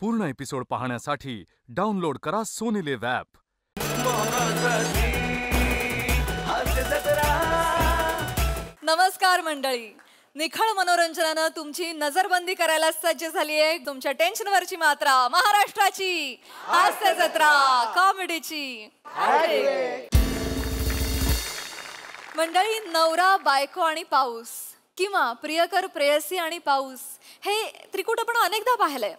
पूर्ण एपिसोड पाहण्यासाठी डाउनलोड करा सोनी लिव्ह ॲप. नमस्कार मंडळी, निखळ मनोरंजनानं तुमची नजरबंदी करायला सज्ज झाली आहे. तुमच्या टेन्शनवरची मात्रा महाराष्ट्राची हास्य जत्रा कॉमेडीची. मंडळी, नवरा बायको आणि पाऊस किंवा प्रियकर प्रेयसी आणि पाऊस हे त्रिकूट आपण अनेकदा पाहिलंय,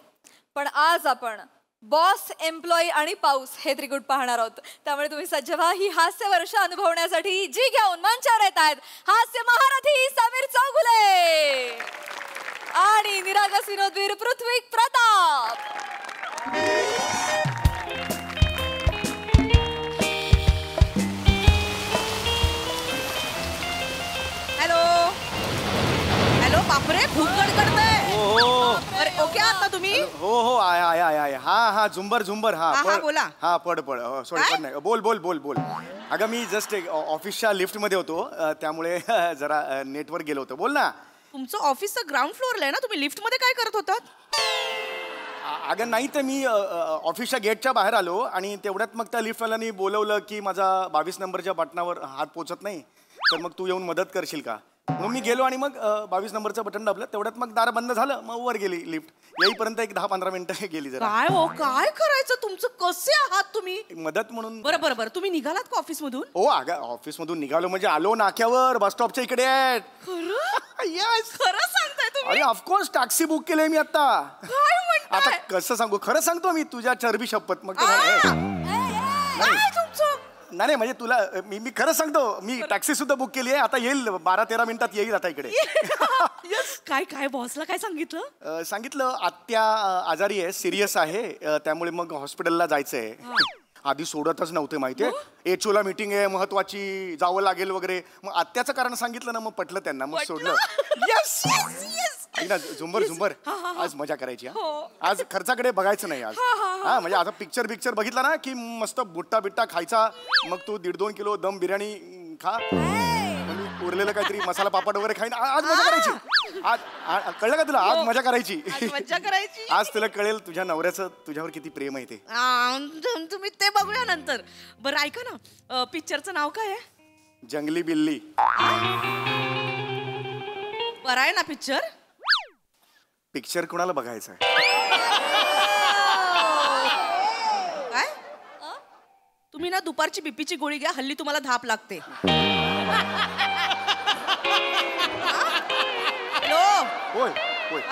पण आज आपण बॉस एम्प्लॉई आणि पाऊस हे त्रिकूट पाहणार आहोत. त्यामुळे तुम्ही सज्ज व्हा. ही हास्य वर्ष अनुभवण्यासाठी जी घेऊन मंचावर येत आहेत हास्य महारथी समीर चौगुले आणि निरागस विनोदवीर पृथ्वी प्रताप. हॅलो हॅलो, बापरे खूप गडगडतंय. अरे ओके आहात ना तुम्ही? हो हो आय हा झुंबर झुंबर हा बोला. हा पड सॉरी पड नाही, बोल बोल बोल बोल. अगं मी जस्ट ऑफिसच्या लिफ्ट मध्ये होतो, त्यामुळे जरा नेटवर गेलो होतो. बोल ना. तुमचं ऑफिसचं ग्राउंड फ्लोअरला आहे ना, तुम्ही लिफ्ट मध्ये काय करत होतात? अगं नाही, तर मी ऑफिसच्या गेटच्या बाहेर आलो आणि तेवढ्यात मग त्या लिफ्टवाल्यानी बोलवलं की माझा 22 नंबरच्या बटनावर हात पोचत नाही, तर मग तू येऊन मदत करशील का. मग मी गेलो आणि मग 22 नंबरचं बटन दाबलं. तेवढ्यात मग दार बंद झालं, मग वर गेली लिफ्ट. येईपर्यंत एक 10-15 मिनिटं गेली. जरा काय हो, काय करायचं तुमचं? कसे आहात तुम्ही? मदत म्हणून. बरं तुम्ही निघालात का ऑफिस मधून? हो अगं ऑफिसमधून निघालो म्हणजे आलो नाक्यावर, बस स्टॉपच्या इकडे आहेत. यस, खरं सांगताय तुम्ही? अरे ऑफकोर्स टॅक्सी बुक केली मी आता. काय म्हणताय? आता कसं सांगू, खरं सांगतो मी, तुझ्या चरबी शपथ. मग नाही म्हणजे तुला मी खरं सांगतो, मी टॅक्सी सुद्धा बुक केली आहे. आता येईल 12-13 मिनिटात येईल आता इकडे. काय बॉसला काय सांगितलं? सांगितलं आत्या आजारी आहे, सिरियस आहे, त्यामुळे मग हॉस्पिटलला जायचंय. आधी सोडतच नव्हते माहितीये, एचओला मीटिंग आहे महत्वाची, जावं लागेल वगैरे. मग आत्याचं कारण सांगितलं ना, मग पटलं त्यांना, मग सोडलं. यस ना झुंबर आज मजा करायची. आज खर्चाकडे बघायचं नाही आज. हा म्हणजे आता पिक्चर बघितला ना की मस्त बुट्टा बिट्टा खायचा, मग तू 1.5-2 किलो दम बिर्याणी खा, उरलेलं काहीतरी मसाला पापड वगैरे खाईन. आज मजा करायची. आज कळलं का तुला? आज मजा करायची. आज तुला कळेल तुझ्या नवऱ्याचं तुझ्यावर किती प्रेम आहे ते. तुम्ही ते बघूया नंतर. बरं ऐका ना, पिक्चरचं नाव काय आहे? जंगली बिल्ली. बरं आहे ना पिक्चर? पिक्चर कोणाला बघायचं आहे? काय तुम्ही ना दुपारची बीपीची गोळी घ्या, हल्ली तुम्हाला धाप लागते. होय होय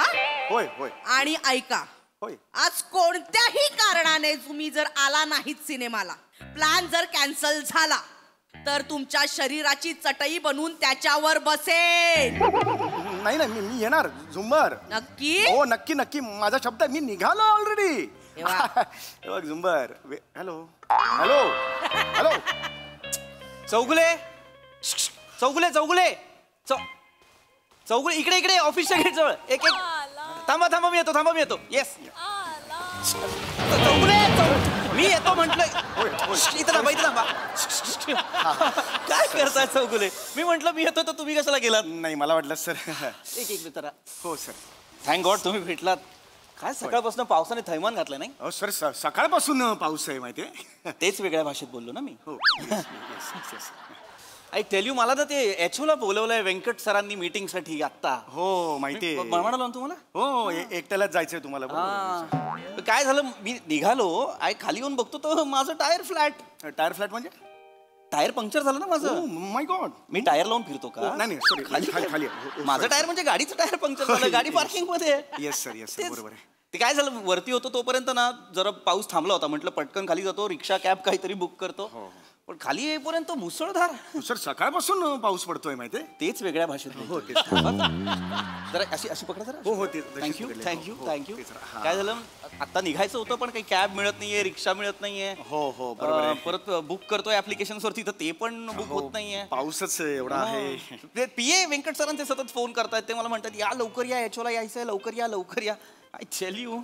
होय होय. आणि ऐका, आज कोणत्याही कारणाने तुम्ही जर आला नाहीत सिनेमाला, प्लॅन जर कॅन्सल झाला, तर तुमच्या शरीराची चटई बनवून त्याच्यावर बसेल. नाही मी येणार झुंबर. नक्की? हो नक्की माझा शब्द आहे, मी निघालो ऑलरेडी. बघ झुंबर. हॅलो हॅलो हॅलो चौगुले इकडे ऑफिसच्या गेट जवळ. एक थांबा मी येतो. येस चौगुले, मी येतो म्हटलं. इथं थांबा. काय करताय चौगुले? मी म्हंटल मी येतो, तर तुम्ही कशाला गेलात? नाही मला वाटलं सर. एक जरा. हो सर. थँक गॉड तुम्ही भेटलात. काय सकाळपासून पावसाने थैमान घातलं नाही? हो सर, सकाळपासून पाऊस आहे माहितीये. तेच वेगळ्या भाषेत बोललो ना मी. हो. आय टेल यू, मला ना ते एचओला बोलवलंय व्यंकट सरांनी मीटिंग साठी आत्ता. हो माहितीये. म्हणालो ना तुम्हाला. हो एकट्यालाच जायचंय तुम्हाला. काय झालं, मी निघालो, खाली येऊन बघतो तर माझं टायर फ्लॅट. टायर फ्लॅट म्हणजे? टायर पंक्चर झालं ना माझं. माय गॉड. मी टायर लावून फिरतो का? नाही सॉरी, खाली. माझं टायर म्हणजे गाडीचं टायर पंक्चर झालं, गाडी पार्किंग मध्ये. येस सर बरोबर आहे. ते काय झालं, वरती होतो तोपर्यंत ना जरा पाऊस थांबला होता, म्हटलं पटकन खाली जातो, रिक्षा कॅब काहीतरी बुक करतो. पण खाली येईपर्यंत मुसळधार. सर सकाळपासून पाऊस पडतोय माहितीये. तेच वेगळ्या भाषेत. हो जरा अशी पकडा जरा. हो थँक्यू. काय झालं, आता निघायचं होतं पण काही कॅब मिळत नाहीये, रिक्षा मिळत नाहीये. हो बरोबर. परत बुक करतोय ऍप्लिकेशन वरती, तर ते पण बुक होत नाहीये. पाऊसच एवढा आहे. ते पीए व्यंकट सरांचे सतत फोन करतायत. ते मला म्हणतात या लवकर या, एचओला यायचंय, लवकर या. I tell you.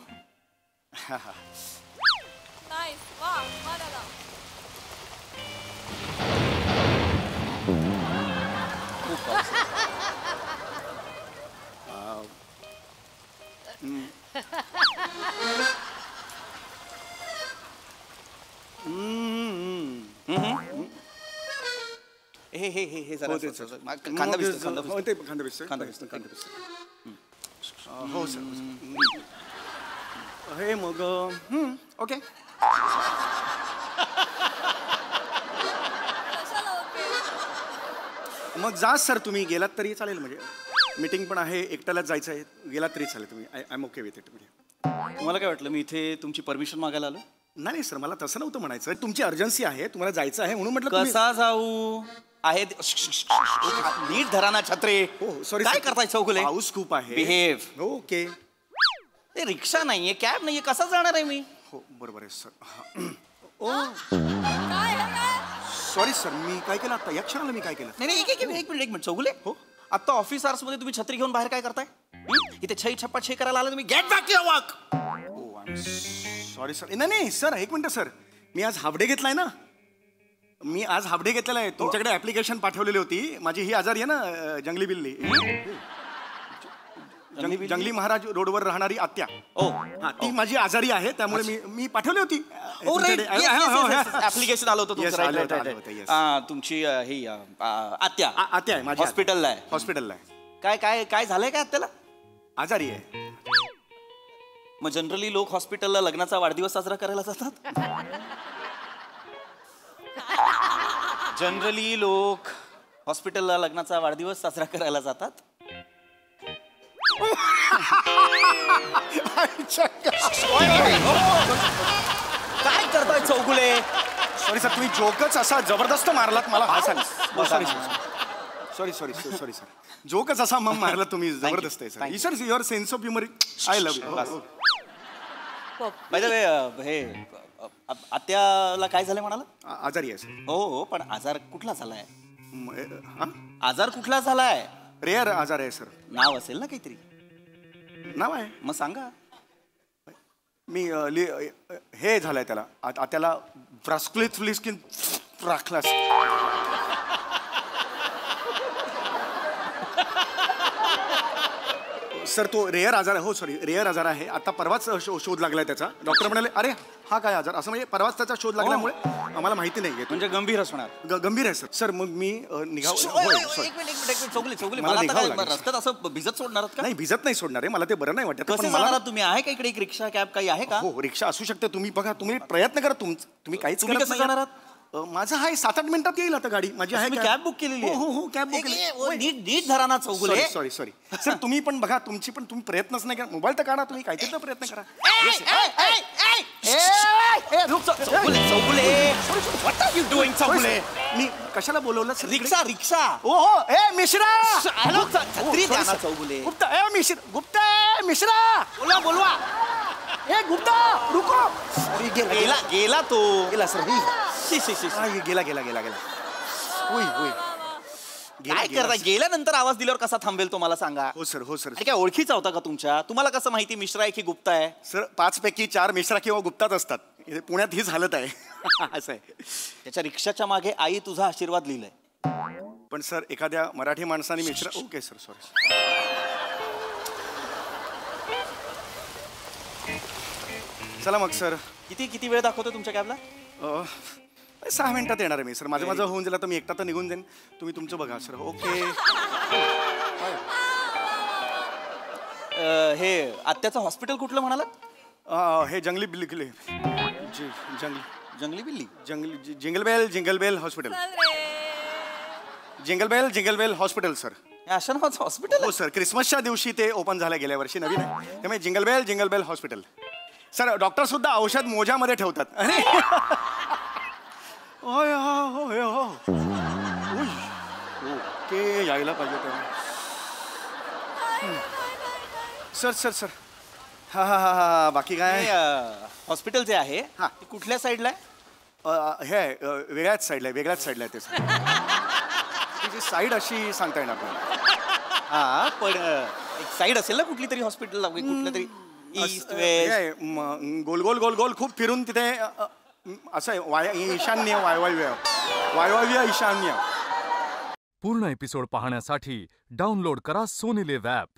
हे जरा हो, ते असं- सर. असं- खांदा भिजतो, खांदा हो, भिजतो. ते खांदा भिजतोय. खांदा भिजतो, खांदा भिजतो. हो सर हे मग ओके मग जा सर तुम्ही गेलात तरी चालेल म्हणजे मीटिंग पण आहे एकट्यालाच जायचं आहे गेलात तरी चालेल तुम्ही I am okay with it म्हणजे तुम्हाला काय वाटलं मी इथे तुमची परमिशन मागायला आलो? नाही सर मला तसं नव्हतं म्हणायचं तुमची अर्जन्सी आहे तुम्हाला जायचं आहे म्हणून म्हटलं तुम्ही- कसा जाऊ आहे नीट धरा ना छत्रे. हो सॉरी काय करताय चौगुले? पाऊस खूप आहे Behave. ओके ते रिक्षा नाहीये, कॅब नाहीये, कसा जाणार आहे मी? हो बरोबर आहे सर ओ सॉरी सर मी काय केलं आता या क्षणाला मी काय केलं नाही एक मिनिट चौगुले. हो आता ऑफिस आवर्स मध्ये तुम्ही छत्री घेऊन बाहेर काय करताय? इथे छई छप्पा छे करायला आला तुम्ही. Get back your work. Oh I am sorry sir नाही सर एक मिनटं सर मी आज हाफ डे घेतलाय ना मी आज हाफ डे घेतलेला आहे तुमच्याकडे ऍप्लिकेशन पाठवलेली होती माझी ही आजारी आहे ना जंगली बिल्ली जंगली महाराज रोडवर राहणारी आत्या ओ हा ती माझी आजारी आहे त्यामुळे मी पाठवली होती ऍप्लिकेशन आलं होतं Yes, तुमचं. आलं Right, होतं, right, होतं, right. yes. तुमची ही आत्या आत्या आहे माझी हॉस्पिटलला आहे. हॉस्पिटलला आहे काय काय काय झालंय काय आत्याला? आजारी आहे मग जनरली लोक हॉस्पिटलला लग्नाचा वाढदिवस साजरा करायला जातात. जनरली लोक हॉस्पिटलला लग्नाचा वाढदिवस साजरा करायला जातात. काय करताय चौगुले? सॉरी सर तुम्ही जोकच असा जबरदस्त मारलात मला हा सॉरी सॉरी सॉरी सर जोकच असा मग मारला तुम्ही जबरदस्त आहे Thank sir your sense of humour I love by the way हे आत्याला काय झालंय म्हणाला? आजारी आहे सर हो पण आजार कुठला झालाय? आजार कुठला झालाय? रेअर आजार आहे सर नाव असेल ना काहीतरी. नाव आहे मग सांगा. मी हे झालंय त्याला त्याला ब्रास्क्लिथ फ्लिस्किन राखला सर तो रेअर आजार आहे हो सॉरी रेअर आजार आहे आता परवाच शोध लागलाय त्याचा डॉक्टर म्हणाले अरे हा काय आजार असं म्हणजे परवाच त्याचा शोध लागल्यामुळे आम्हाला माहिती नाही म्हणजे गंभीर असणार. गंभीर आहे सर मग मी एक मिनिट चौगुले मला मला निघावं आता लागेल. रस्त्यात असं भिजत सोडणार आहात का? नाही भिजत नाही सोडणार आहे मला ते बरं नाही वाटत पण कसे मला जाणार तुम्ही? आहे का इकडे एक रिक्षा कॅब काही आहे का? हो रिक्षा असू शकते तुम्ही बघा तुम्ही प्रयत्न करा तुम्ही काहीच तुम्ही करत कसं नाही. जाणार आहात? माझं आहे 7-8 मिनिटात येईल आता गाडी माझी आहे तुम्ही कॅब बुक केलेली आहे? हो कॅब बुक नीट धरा ना चौगुले. सॉरी सर तुम्ही पण बघा तुमची पण तुम्ही प्रयत्नच नाही करा मोबाईल तर काढा तुम्ही काहीतरी तर प्रयत्न करा मी कशाला बोलवलं सर रिक्षा रिक्षा. ओ हो ए मिश्रा हॅलो छत्री द्या ना चौगुले. गुप्ता ए मिश्रा बोलवा बोलवा. ए गुप्ता रुको अरे गेला गेला तो. गेला सर शी, शी, शी. गेला होय काय करता? गेल्यानंतर आवाज दिल्यावर कसा थांबेल तो मला सांगा. हो सर अरे काय ओळखीचा होता का तुमच्या? तुम्हाला कसं माहिती मिश्रा आहे की गुप्ता आहे? सर 5 पैकी 4 मिश्रा किंवा गुप्ताच असतात इथे पुण्यात हीच हालत आहे असं आहे त्याच्या रिक्षाच्या मागे आई तुझा आशीर्वाद लिहिलाय. पण सर एखाद्या मराठी माणसाने मिश्रा ओके सर सॉरी चला मग सर किती वेळ दाखवतो तुमच्या कॅबला? 6 मिनिटात येणार आहे मी सर माझं होऊन जाईल तर मी एकटा तर निघून जाईन तुम्ही तुमचं बघा सर ओके हे आत्याचं हॉस्पिटल कुठलं म्हणालात? हे जंगली बिल्ली जंगली बिल्ली. Jingle bell hospital jingle bell hospital sir. अशा नावाचं हॉस्पिटल? हो सर क्रिसमसच्या दिवशी ते ओपन झालं गेल्या वर्षी नवीन आहे त्यामुळे jingle bell hospital sir doctor सुद्धा औषध मोजामध्ये ठेवतात अरे ओके यायला पाहिजे सर हा बाकी काय हॉस्पिटल जे आहे हा. ते कुठल्या साईडला आहे? हे वेगळ्याच साईडला आहे ते सर त्याची साईड अशी सांगता येणार नाही हा पण एक साईड असेल ना कुठली तरी हॉस्पिटल कुठल्या तरी ईस्ट वेस्ट. गोल खूप फिरून तिथे असं आहे ईशान्य वायव्य ईशान्य पूर्ण एपिसोड पाहण्यासाठी डाउनलोड करा सोनी लिव्ह ॲप.